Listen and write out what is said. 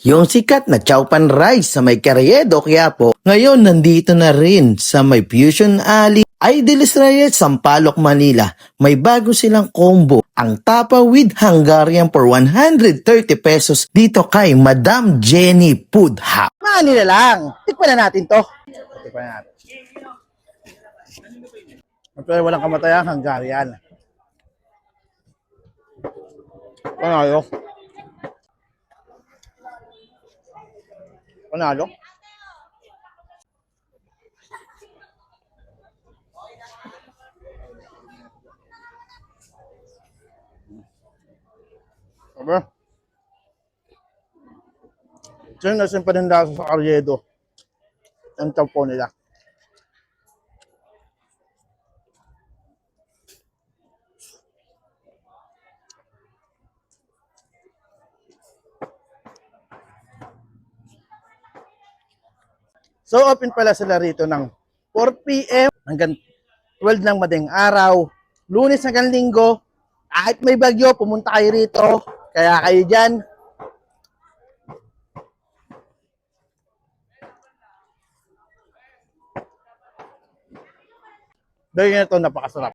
Yung sikat na Chowpan Rice sa may Carriedo, Quiapo, ngayon nandito na rin sa may Fusion Alley, Idealis Reyes, Sampaloc, Manila. May bago silang combo, ang tapa with Hungarian for 130 pesos dito kay Madam Jenny Food Hub. Mani na lang. Tikpan na natin to. Tikpan na natin. Pero walang kamatayan, Hungarian. Panalo. Panalo. Sabi? So yun, nasin paninda sa Carriedo. Ang tapo nila. So open pala sila rito ng 4 p.m. hanggang 12 ng madaling araw. Lunes hanggang Linggo. Kahit may bagyo, pumunta kayo rito. Kaya kayo dyan. Dahil ito napakasarap.